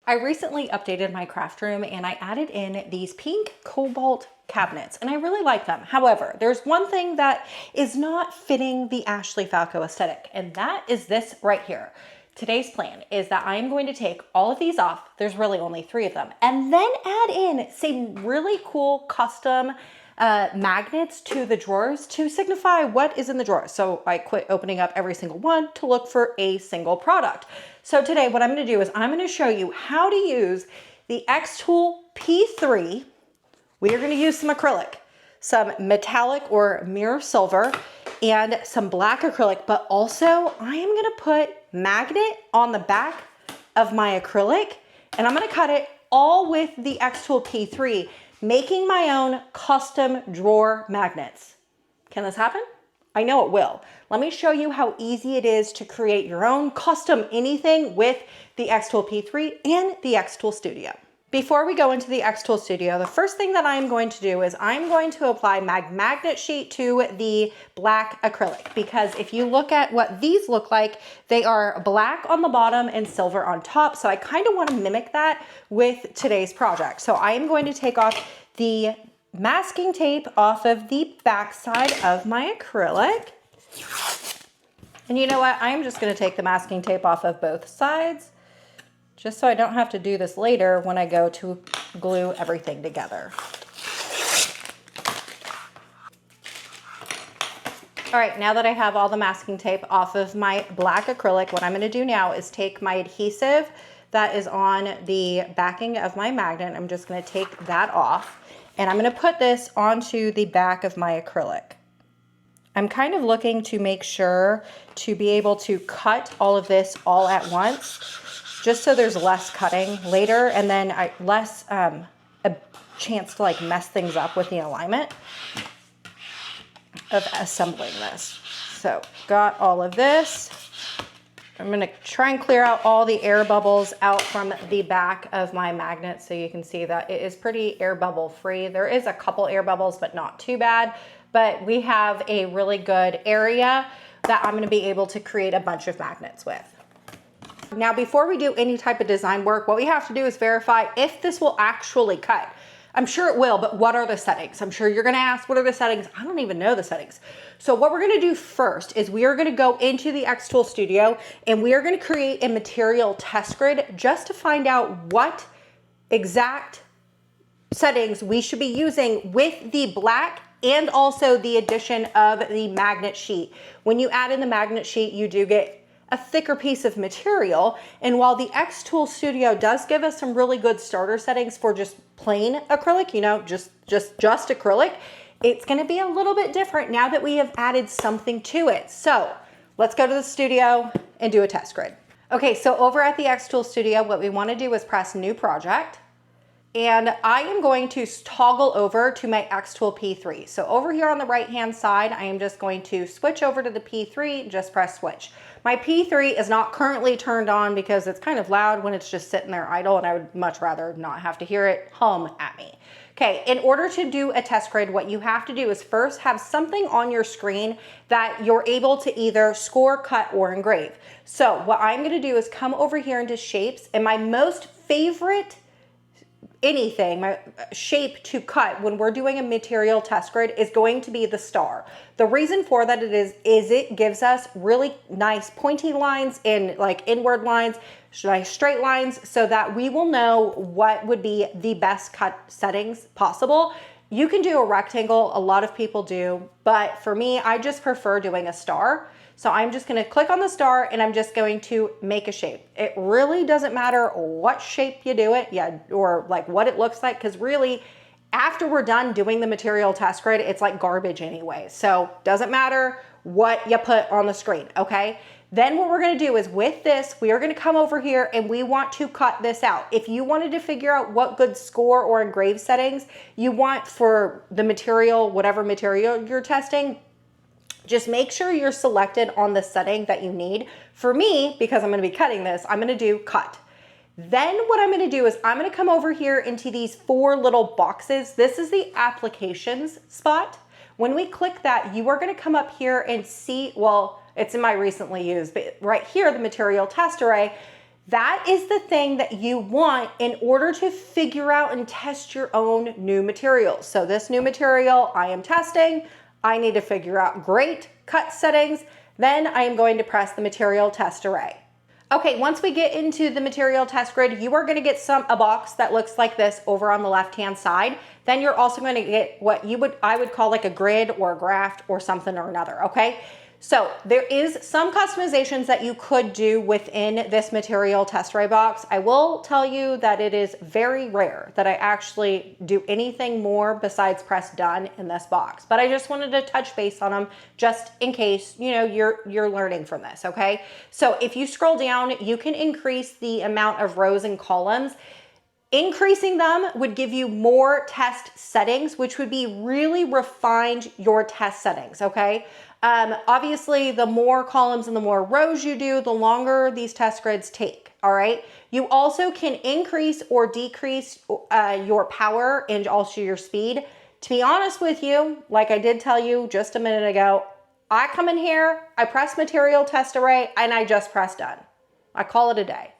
I recently updated my craft room and I added in these pink Kobalt cabinets and I really like them. However, there's one thing that is not fitting the Ashlee Falco aesthetic, and that is this right here. Today's plan is that I'm going to take all of these off, there's really only 3 of them, and then add in some really cool custom magnets to the drawers to signify what is in the drawer. So I quit opening up every single one to look for a single product. So today what I'm going to do is I'm going to show you how to use the xTool P3. We are going to use some acrylic, some metallic or mirror silver, and some black acrylic, but also I am going to put magnet on the back of my acrylic, and I'm going to cut it all with the xTool P3, making my own custom drawer magnets. Can this happen? I know it will. Let me show you how easy it is to create your own custom anything with the xTool P3 and the xTool Studio. Before we go into the xTool Studio, the first thing that I'm going to do is I'm going to apply my magnet sheet to the black acrylic, because if you look at what these look like, they are black on the bottom and silver on top. So I kind of want to mimic that with today's project. So I am going to take off the masking tape off of the back side of my acrylic. And you know what? I'm just going to take the masking tape off of both sides, just so I don't have to do this later when I go to glue everything together. All right, now that I have all the masking tape off of my black acrylic, what I'm gonna do now is take my adhesive that is on the backing of my magnet. I'm just gonna take that off, and I'm gonna put this onto the back of my acrylic. I'm kind of looking to make sure to be able to cut all of this all at once, just so there's less cutting later, and then less a chance to like mess things up with the alignment of assembling this. So got all of this. I'm gonna try and clear out all the air bubbles out from the back of my magnet, so you can see that it is pretty air bubble free. There is a couple air bubbles, but not too bad. But we have a really good area that I'm gonna be able to create a bunch of magnets with. Now, before we do any type of design work, what we have to do is verify if this will actually cut. I'm sure it will, but what are the settings? I'm sure you're gonna ask, what are the settings? I don't even know the settings. So what we're gonna do first is we are gonna go into the xTool Studio and we are gonna create a material test grid just to find out what exact settings we should be using with the black and also the addition of the magnet sheet. When you add in the magnet sheet, you do get a thicker piece of material. And while the xTool Studio does give us some really good starter settings for just plain acrylic, you know, just acrylic, it's gonna be a little bit different now that we have added something to it. So let's go to the studio and do a test grid. Okay, so over at the xTool Studio, what we wanna do is press New Project. And I am going to toggle over to my xTool P3. So over here on the right-hand side, I am just going to switch over to the P3, just press switch. My P3 is not currently turned on because it's kind of loud when it's just sitting there idle, and I would much rather not have to hear it hum at me. Okay, in order to do a test grid, what you have to do is first have something on your screen that you're able to either score, cut, or engrave. So what I'm gonna do is come over here into shapes, and my most favorite my shape to cut when we're doing a material test grid is going to be the star. The reason for that is it gives us really nice pointy lines and like inward lines, nice straight lines, so that we will know what would be the best cut settings possible. You can do a rectangle, a lot of people do, but for me, I just prefer doing a star. So I'm just gonna click on the star and I'm just going to make a shape. It really doesn't matter what shape you do it, or like what it looks like, because really, after we're done doing the material test grid, it's like garbage anyway. So doesn't matter what you put on the screen, okay? Then what we're gonna do is with this, we are gonna come over here and we want to cut this out. If you wanted to figure out what good score or engrave settings you want for the material, whatever material you're testing, just make sure you're selected on the setting that you need. For me, because I'm gonna be cutting this, I'm gonna do cut. Then what I'm gonna do is I'm gonna come over here into these 4 little boxes. This is the applications spot. When we click that, you are gonna come up here and see, well, it's in my recently used, but right here, the material test array, That is the thing that you want in order to figure out and test your own new materials. So this new material I am testing, I need to figure out great cut settings. Then I am going to press the material test array. Okay, once we get into the material test grid, you are going to get a box that looks like this over on the left-hand side. Then you're also going to get what I would call like a grid or a graph or something or another, okay? So there is some customizations that you could do within this material test array box. I will tell you that it is very rare that I actually do anything more besides press done in this box, but I just wanted to touch base on them just in case, you know, you're learning from this, okay? So if you scroll down, you can increase the amount of rows and columns. Increasing them would give you more test settings, which would be really refined your test settings, okay? Obviously, the more columns and the more rows you do, the longer these test grids take, all right? You also can increase or decrease your power and also your speed. To be honest with you, like I did tell you just a minute ago, I come in here, I press material test array, and I just press done. I call it a day.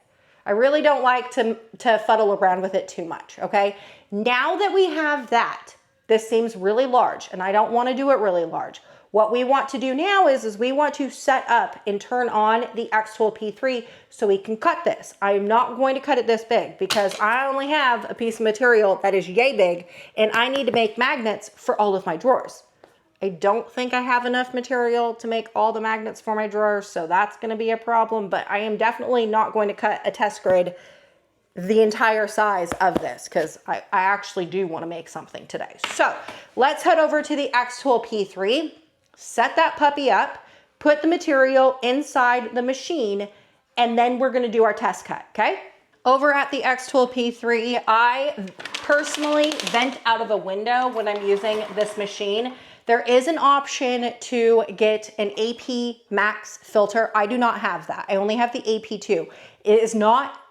I really don't like to fuddle around with it too much, okay? Now that we have that, this seems really large, and I don't want to do it really large. What we want to do now is we want to set up and turn on the xTool P3 so we can cut this. I'm not going to cut it this big because I only have a piece of material that is yay big, and I need to make magnets for all of my drawers. I don't think I have enough material to make all the magnets for my drawers, so that's going to be a problem, but I am definitely not going to cut a test grid the entire size of this because I actually do want to make something today. So let's head over to the xTool P3, set that puppy up, put the material inside the machine, and then we're going to do our test cut, okay? Over at the xTool P3, I personally vent out of a window when I'm using this machine. There is an option to get an AP Max filter. I do not have that. I only have the AP2. It is not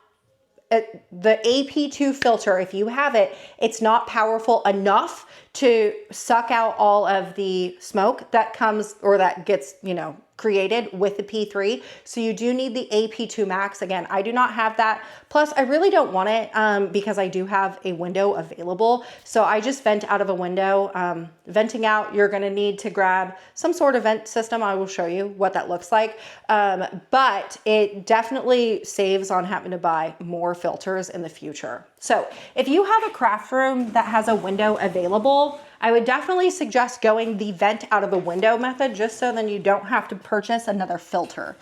the AP2 filter. If you have it, it's not powerful enough to suck out all of the smoke that comes or that gets, you know, created with the P3. So you do need the AP2 Max. Again, I do not have that. Plus, I really don't want it because I do have a window available. So I just vent out of a window. Venting out, you're gonna need to grab some sort of vent system. I will show you what that looks like. But it definitely saves on having to buy more filters in the future. So if you have a craft room that has a window available, I would definitely suggest going the vent out of a window method just so then you don't have to purchase another filter.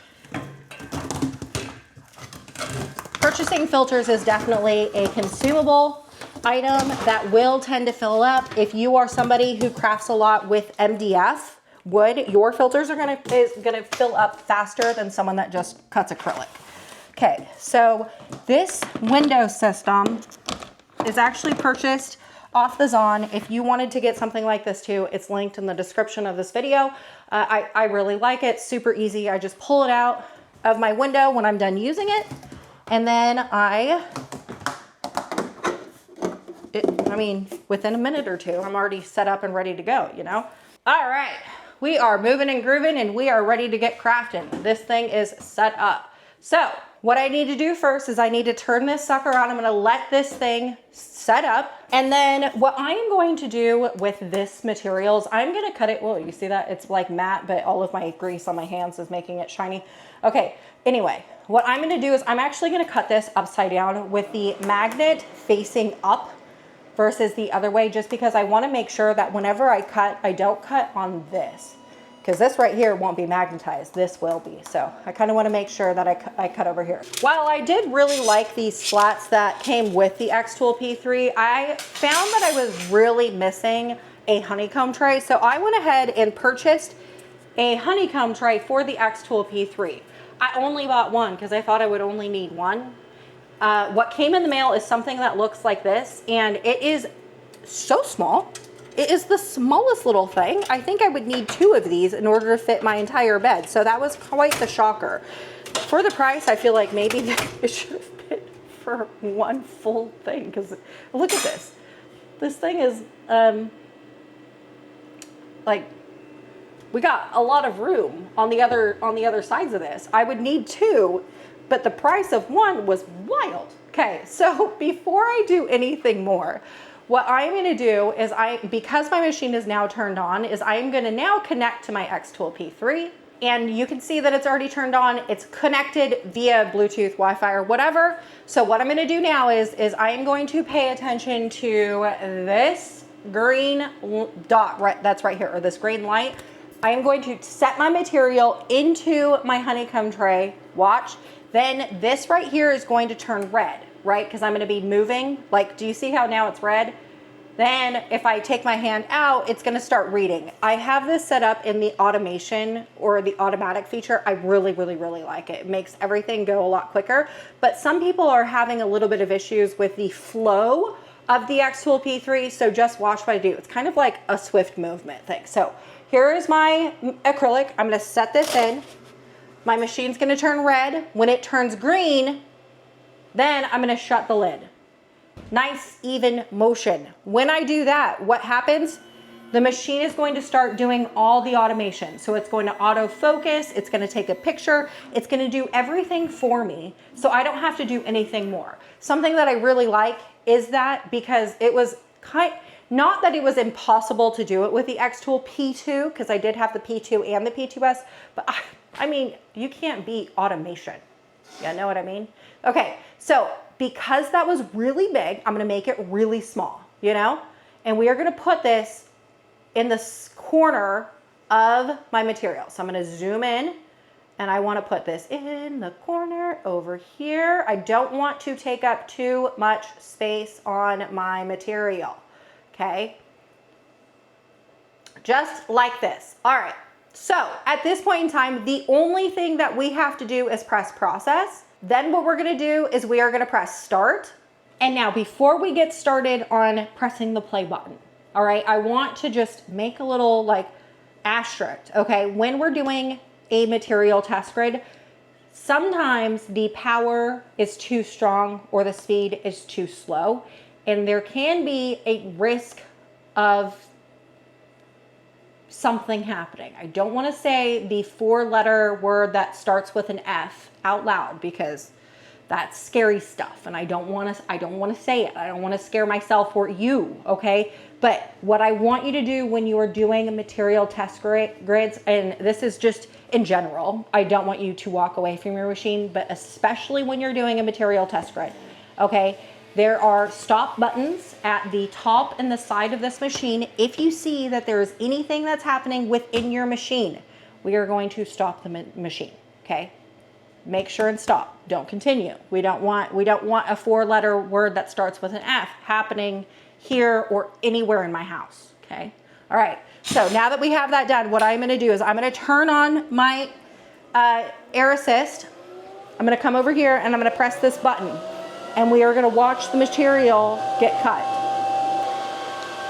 Purchasing filters is definitely a consumable item that will tend to fill up. If you are somebody who crafts a lot with MDF wood, your filters are gonna fill up faster than someone that just cuts acrylic. Okay, so this window system is actually purchased off the Zon. If you wanted to get something like this too, it's linked in the description of this video. I really like it, super easy. I just pull it out of my window when I'm done using it. And then I mean, within a minute or two, I'm already set up and ready to go, you know? All right, we are moving and grooving and we are ready to get crafting. This thing is set up. So what I need to do first is I need to turn this sucker on. I'm gonna let this thing set up. And then what I am going to do with this material is I'm gonna cut it. Whoa, you see that? It's like matte, but all of my grease on my hands is making it shiny. Okay, anyway, what I'm gonna do is I'm actually gonna cut this upside down with the magnet facing up versus the other way, just because I wanna make sure that whenever I cut, I don't cut on this. Because this right here won't be magnetized, this will be. So I kind of want to make sure that I cut over here. While I did really like these slats that came with the xTool P3, I found that I was really missing a honeycomb tray. So I went ahead and purchased a honeycomb tray for the xTool P3. I only bought one because I thought I would only need one. What came in the mail is something that looks like this, and it is so small. It is the smallest little thing. I think I would need 2 of these in order to fit my entire bed. So that was quite the shocker. For the price, I feel like maybe it should have fit for one full thing. Because look at this. This thing is like, we got a lot of room on the other sides of this. I would need 2, but the price of one was wild. Okay, so before I do anything more, what I'm gonna do is because my machine is now turned on, is I am gonna now connect to my xTool P3, and you can see that it's already turned on. It's connected via Bluetooth, Wi-Fi, or whatever. So what I'm gonna do now is I am going to pay attention to this green dot, right, that's right here, or this green light. I am going to set my material into my honeycomb tray, watch. Then this right here is going to turn red, right? Because I'm gonna be moving. Like, do you see how now it's red? Then if I take my hand out, it's gonna start reading. I have this set up in the automation or the automatic feature. I really, really, really like it. It makes everything go a lot quicker. But some people are having a little bit of issues with the flow of the xTool P3, so just watch what I do. It's kind of like a swift movement thing. So here is my acrylic. I'm gonna set this in. My machine's gonna turn red. When it turns green, then I'm gonna shut the lid. Nice, even motion. When I do that, what happens? The machine is going to start doing all the automation. So it's going to autofocus, it's gonna take a picture, it's gonna do everything for me, so I don't have to do anything more. Something that I really like is that, because it was not that it was impossible to do it with the xTool P2, because I did have the P2 and the P2S, but I mean, you can't beat automation. You know what I mean? Okay, so because that was really big, I'm gonna make it really small, you know? And we are gonna put this in the corner of my material. So I'm gonna zoom in, and I wanna put this in the corner over here. I don't want to take up too much space on my material, okay? Just like this. All right, so at this point in time, the only thing that we have to do is press process. Then what we're gonna do is we are gonna press start. And now before we get started on pressing the play button, all right, I want to just make a little like asterisk, okay? When we're doing a material test grid, sometimes the power is too strong or the speed is too slow, and there can be a risk of something happening. I don't want to say the 4-letter word that starts with an F out loud, because that's scary stuff, and I don't want to say it. I don't want to scare myself or you, okay? But what I want you to do when you are doing a material test grids, and this is just in general, I don't want you to walk away from your machine, but especially when you're doing a material test grid, okay? There are stop buttons at the top and the side of this machine. If you see that there is anything that's happening within your machine, we are going to stop the machine, okay? Make sure and stop. Don't continue. We don't want a 4-letter word that starts with an F happening here or anywhere in my house, okay? All right, so now that we have that done, what I'm gonna do is I'm gonna turn on my air assist. I'm gonna come over here and I'm gonna press this button, and we are gonna watch the material get cut.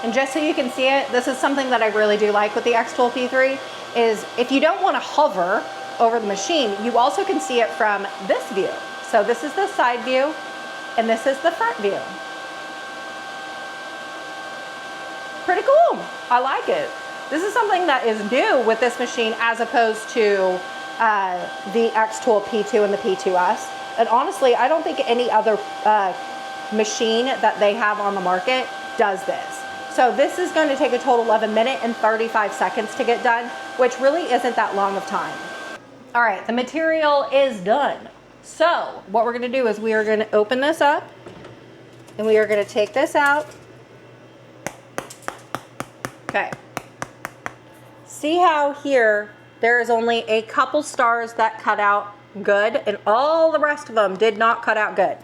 And just so you can see it, this is something that I really do like with the xTool P3, is if you don't wanna hover over the machine, you also can see it from this view. So this is the side view, and this is the front view. Pretty cool, I like it. This is something that is new with this machine as opposed to the xTool P2 and the P2S. And honestly, I don't think any other machine that they have on the market does this. So this is going to take a total of 1 minute and 35 seconds to get done, which really isn't that long of time. All right, the material is done. So what we're gonna do is we are gonna open this up, and we are gonna take this out. Okay. See how here there is only a couple stars that cut out good, and all the rest of them did not cut out good.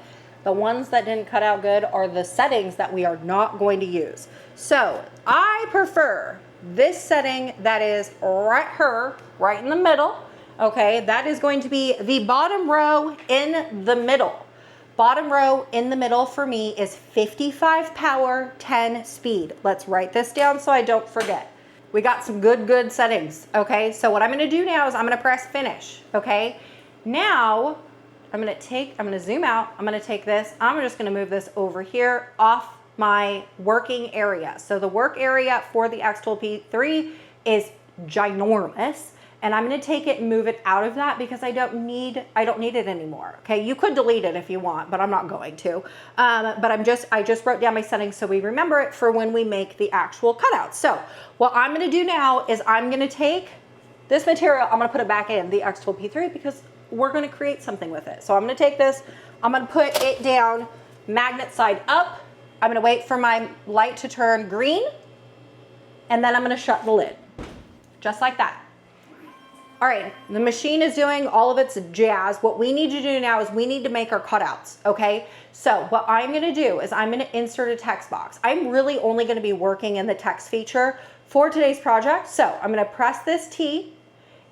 The ones that didn't cut out good are the settings that we are not going to use. So I prefer this setting that is right in the middle. Okay, that is going to be the bottom row in the middle. Bottom row in the middle for me is 55 power, 10 speed. Let's write this down so I don't forget. We got some good settings, okay? So what I'm gonna do now is I'm gonna press finish, okay? Now, I'm gonna zoom out, I'm gonna take this, I'm just gonna move this over here off my working area. So the work area for the xTool P3 is ginormous. and I'm going to take it and move it out of that because I don't need it anymore. Okay, you could delete it if you want, but I'm not going to. But I just wrote down my settings so we remember it for when we make the actual cutouts. So what I'm going to do now is I'm going to take this material, I'm going to put it back in the xTool P3 because we're going to create something with it. So I'm going to take this, I'm going to put it down magnet side up. I'm going to wait for my light to turn green, and then I'm going to shut the lid, just like that. All right, the machine is doing all of its jazz. What we need to do now is we need to make our cutouts, okay? So what I'm gonna do is I'm gonna insert a text box. I'm really only gonna be working in the text feature for today's project. So I'm gonna press this T,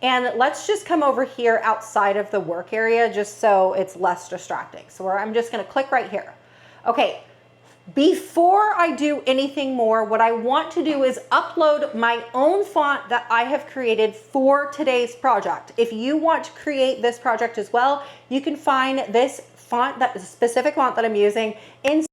and let's just come over here outside of the work area just so it's less distracting. So I'm just gonna click right here. Okay. Before I do anything more, what I want to do is upload my own font that I have created for today's project. If you want to create this project as well, you can find this font, that specific font that I'm using, in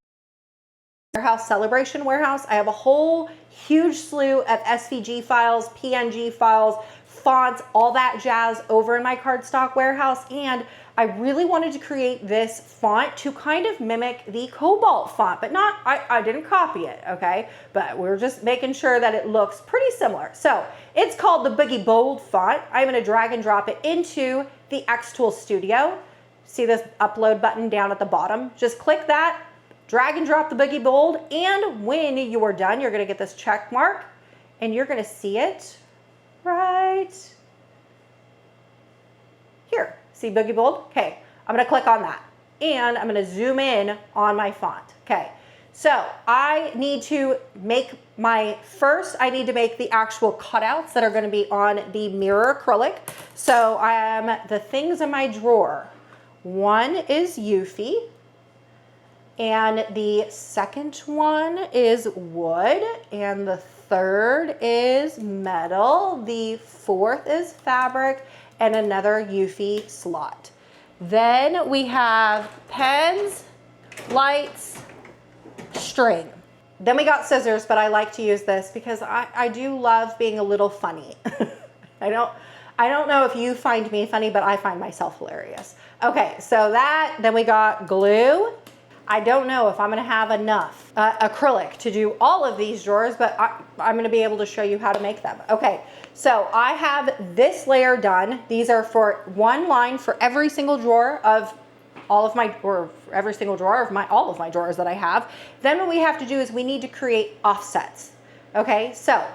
Warehouse, Celebration Warehouse. I have a whole huge slew of SVG files, PNG files, fonts, all that jazz over in my cardstock warehouse, and I really wanted to create this font to kind of mimic the Kobalt font, but not, I didn't copy it, okay? But we're just making sure that it looks pretty similar. So it's called the Boogie Bold font. I'm gonna drag and drop it into the xTool Studio. See this upload button down at the bottom? Just click that, drag and drop the Boogie Bold, and when you are done, you're gonna get this check mark, and you're gonna see it right here. See Boogie Bold? Okay, I'm gonna click on that and I'm gonna zoom in on my font. Okay, so I need to make I need to make the actual cutouts that are gonna be on the mirror acrylic. So the things in my drawer. One is Eufy, and the second one is wood, and the third is metal, the fourth is fabric, and another Eufy slot. Then we have pens, lights, string. Then we got scissors, but I like to use this because I do love being a little funny. I don't know if you find me funny, but I find myself hilarious. Okay, so then we got glue. I don't know if I'm gonna have enough acrylic to do all of these drawers, but I'm gonna be able to show you how to make them. Okay, so I have this layer done. These are for one line for every single drawer of all of my drawers that I have. Then what we have to do is we need to create offsets. Okay, so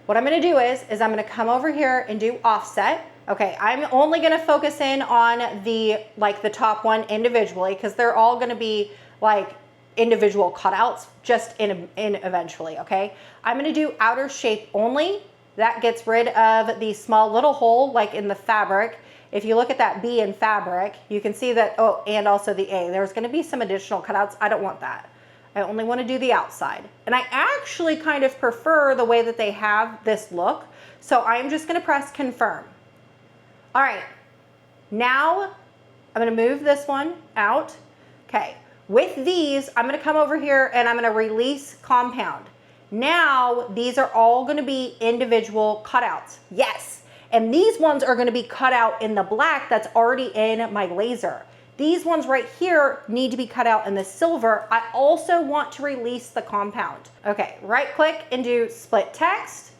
what I'm gonna do is I'm gonna come over here and do offset. Okay, I'm only gonna focus in on the top one individually because they're all gonna be like individual cutouts just in eventually, okay? I'm gonna do outer shape only. That gets rid of the small little hole like in the fabric. If you look at that B in fabric, you can see that, oh, and also the A. There's gonna be some additional cutouts. I don't want that. I only wanna do the outside. And I actually kind of prefer the way that they have this look. So I'm just gonna press confirm. All right, now I'm gonna move this one out. Okay. With these, I'm gonna come over here and I'm gonna release compound. Now, these are all gonna be individual cutouts. Yes, and these ones are gonna be cut out in the black that's already in my laser. These ones right here need to be cut out in the silver. I also want to release the compound. Okay, right click and do split text.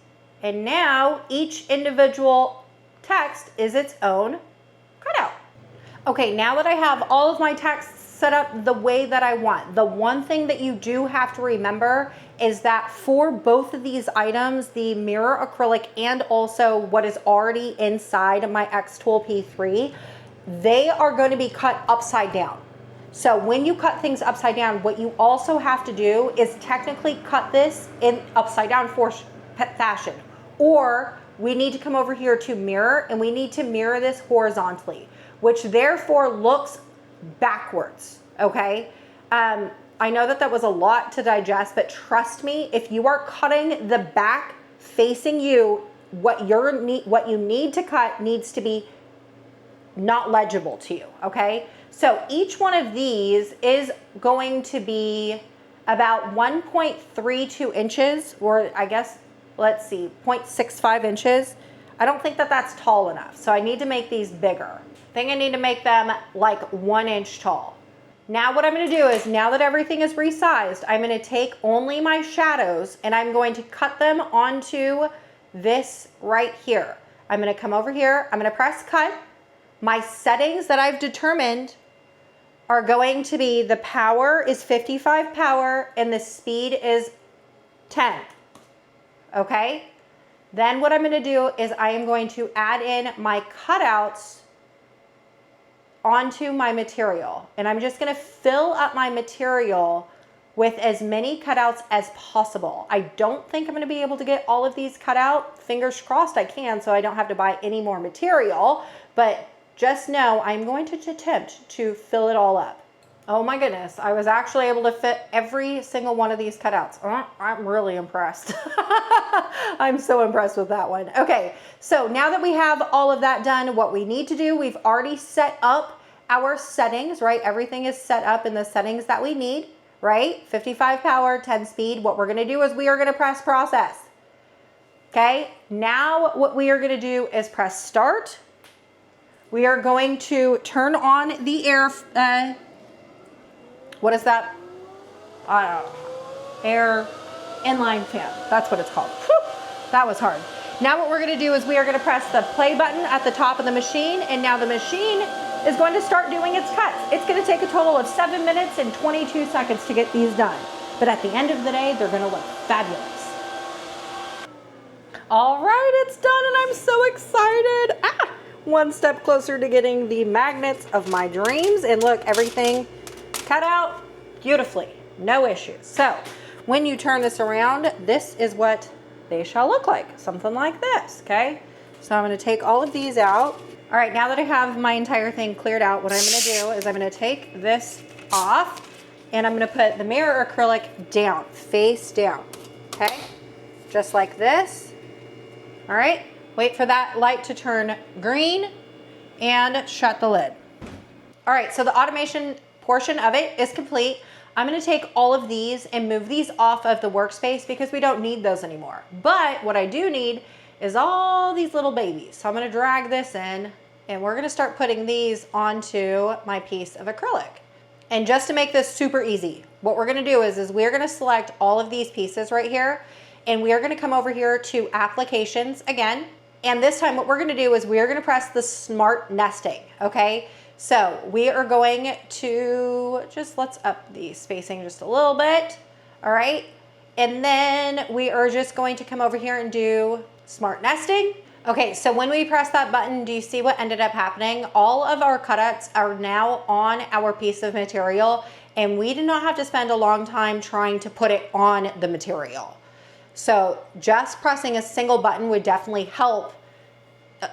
And now each individual text is its own cutout. Okay, now that I have all of my text set up the way that I want, the one thing that you do have to remember is that for both of these items, the mirror acrylic and also what is already inside my xTool P3, they are going to be cut upside down. So when you cut things upside down, what you also have to do is technically cut this in upside down fashion. Or we need to come over here to mirror and we need to mirror this horizontally, which therefore looks backwards, okay? I know that was a lot to digest, but trust me, if you are cutting the back facing you, what you need to cut needs to be not legible to you, okay? So each one of these is going to be about 1.32 inches, or I guess, let's see, 0.65 inches. I don't think that that's tall enough. So I need to make these bigger. I think I need to make them like 1 inch tall. Now what I'm gonna do is, now that everything is resized, I'm gonna take only my shadows and I'm going to cut them onto this right here. I'm gonna come over here, I'm gonna press cut. My settings that I've determined are going to be, the power is 55 power and the speed is 10, okay? Then what I'm gonna do is I am going to add in my cutouts onto my material. And I'm just gonna fill up my material with as many cutouts as possible. I don't think I'm gonna be able to get all of these cut out. Fingers crossed I can, so I don't have to buy any more material, but just know I'm going to attempt to fill it all up. Oh my goodness, I was actually able to fit every single one of these cutouts. I'm really impressed. I'm so impressed with that one. Okay, so now that we have all of that done, what we need to do, we've already set up our settings, right? Everything is set up in the settings that we need, right? 55 power, 10 speed. What we're gonna do is we are gonna press process. Okay, now what we are gonna do is press start. We are going to turn on the air, what is that? I don't know. Air inline fan. That's what it's called. Whew, that was hard. Now what we're gonna do is we are gonna press the play button at the top of the machine, and now the machine is going to start doing its cuts. It's gonna take a total of 7 minutes and 22 seconds to get these done. But at the end of the day, they're gonna look fabulous. All right, it's done and I'm so excited. One step closer to getting the magnets of my dreams. And look, everything cut out beautifully, no issues. So when you turn this around, this is what they shall look like, something like this, okay? So I'm gonna take all of these out. All right, now that I have my entire thing cleared out, what I'm gonna do is I'm gonna take this off and I'm gonna put the mirror acrylic down, face down, okay? Just like this. All right, wait for that light to turn green and shut the lid. All right, so the automation portion of it is complete. I'm gonna take all of these and move these off of the workspace because we don't need those anymore. But what I do need is all these little babies. So I'm gonna drag this in and we're gonna start putting these onto my piece of acrylic. And just to make this super easy, what we're gonna do is we're gonna select all of these pieces right here, and we are gonna come over here to applications again. And this time what we're gonna do is we're gonna press the smart nesting, okay? So we are going to let's up the spacing just a little bit, all right? And then we are just going to come over here and do smart nesting. Okay, so when we press that button, do you see what ended up happening? All of our cutouts are now on our piece of material, and we did not have to spend a long time trying to put it on the material. So just pressing a single button would definitely help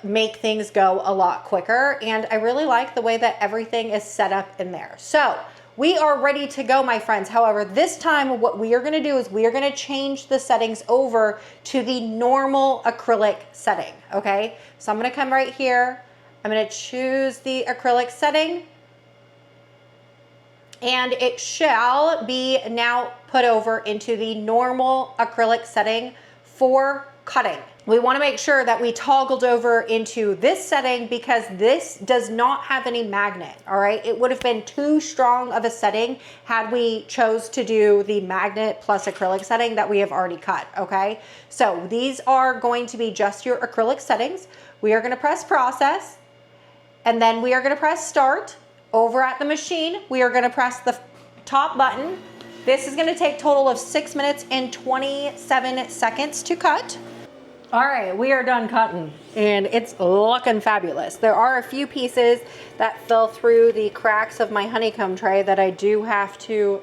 make things go a lot quicker. And I really like the way that everything is set up in there. So we are ready to go, my friends. However, this time what we are gonna do is we are gonna change the settings over to the normal acrylic setting, okay? So I'm gonna come right here. I'm gonna choose the acrylic setting, and it shall be now put over into the normal acrylic setting for cutting. We want to make sure that we toggled over into this setting because this does not have any magnet, all right? It would have been too strong of a setting had we chose to do the magnet plus acrylic setting that we have already cut, okay? So these are going to be just your acrylic settings. We are going to press process, and then we are going to press start. Over at the machine, we are going to press the top button. This is going to take a total of 6 minutes and 27 seconds to cut. All right, we are done cutting and it's looking fabulous. There are a few pieces that fell through the cracks of my honeycomb tray that I do have to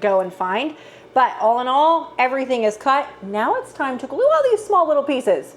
go and find. But all in all, everything is cut. Now it's time to glue all these small little pieces.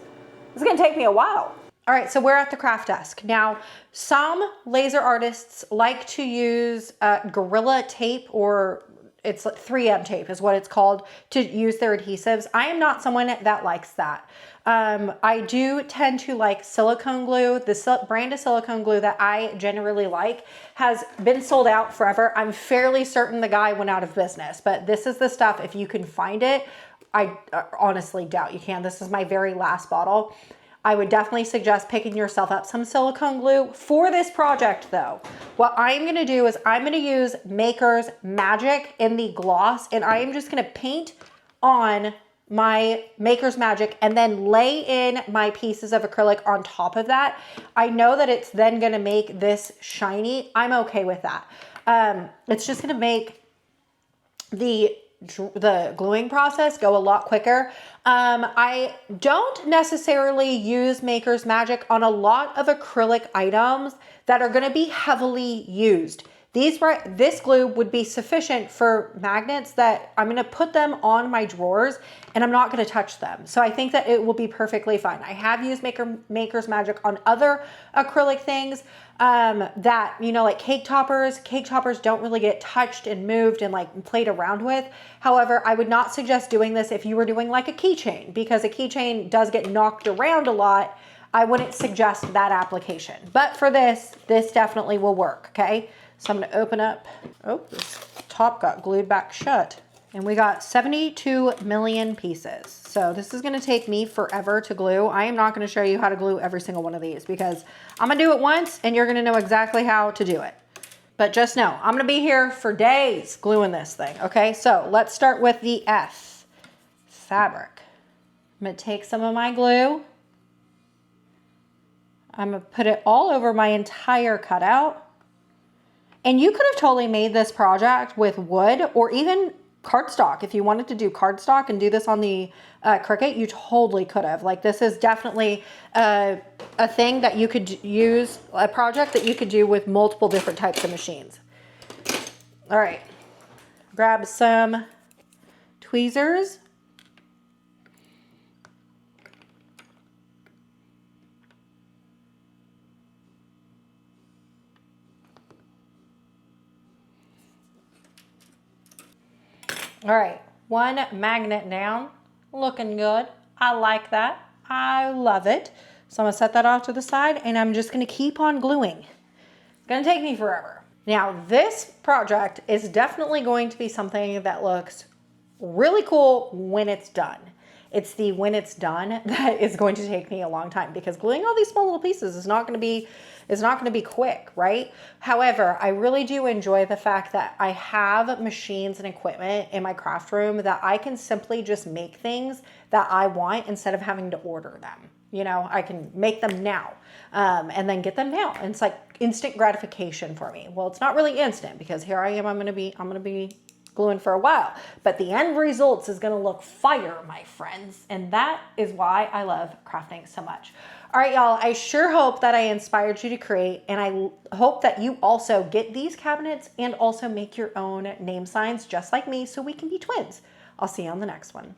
It's gonna take me a while. All right, so we're at the craft desk. Now, some laser artists like to use Gorilla tape, or it's 3M tape is what it's called, to use their adhesives. I am not someone that likes that. I do tend to like silicone glue. The brand of silicone glue that I generally like has been sold out forever. I'm fairly certain the guy went out of business, but this is the stuff, if you can find it. I honestly doubt you can. This is my very last bottle. I would definitely suggest picking yourself up some silicone glue. For this project though, what I'm gonna do is I'm gonna use Maker's Magic in the gloss, and I am just gonna paint on my Maker's Magic and then lay in my pieces of acrylic on top of that. I know that it's then gonna make this shiny. I'm okay with that. It's just gonna make the gluing process go a lot quicker. I don't necessarily use Maker's Magic on a lot of acrylic items that are gonna be heavily used. This glue would be sufficient for magnets that I'm gonna put them on my drawers and I'm not gonna touch them. So I think that it will be perfectly fine. I have used Maker's Magic on other acrylic things that, you know, like cake toppers. Cake toppers don't really get touched and moved and like played around with. However, I would not suggest doing this if you were doing like a keychain, because a keychain does get knocked around a lot. I wouldn't suggest that application. But for this definitely will work, okay? So I'm gonna open up, oh, this top got glued back shut. And we got 72 million pieces. So this is gonna take me forever to glue. I am not gonna show you how to glue every single one of these because I'm gonna do it once and you're gonna know exactly how to do it. But just know, I'm gonna be here for days gluing this thing, okay? So let's start with the F, fabric. I'm gonna take some of my glue. I'm gonna put it all over my entire cutout. And you could have totally made this project with wood or even cardstock. If you wanted to do cardstock and do this on the Cricut, you totally could have. Like, this is definitely a thing that you could use, a project that you could do with multiple different types of machines. All right, grab some tweezers. All right, one magnet down, looking good. I like that. I love it. So I'm gonna set that off to the side and I'm just gonna keep on gluing. It's gonna take me forever. Now, this project is definitely going to be something that looks really cool when it's done. It's the when it's done that is going to take me a long time, because gluing all these small little pieces is not going to be quick, right? However, I really do enjoy the fact that I have machines and equipment in my craft room that I can simply just make things that I want instead of having to order them. You know, I can make them now and then get them now. And it's like instant gratification for me. Well, it's not really instant because here I am, I'm gonna be gluing for a while, but the end results is gonna look fire, my friends. And that is why I love crafting so much. All right, y'all, I sure hope that I inspired you to create, and I hope that you also get these cabinets and also make your own name signs just like me so we can be twins. I'll see you on the next one.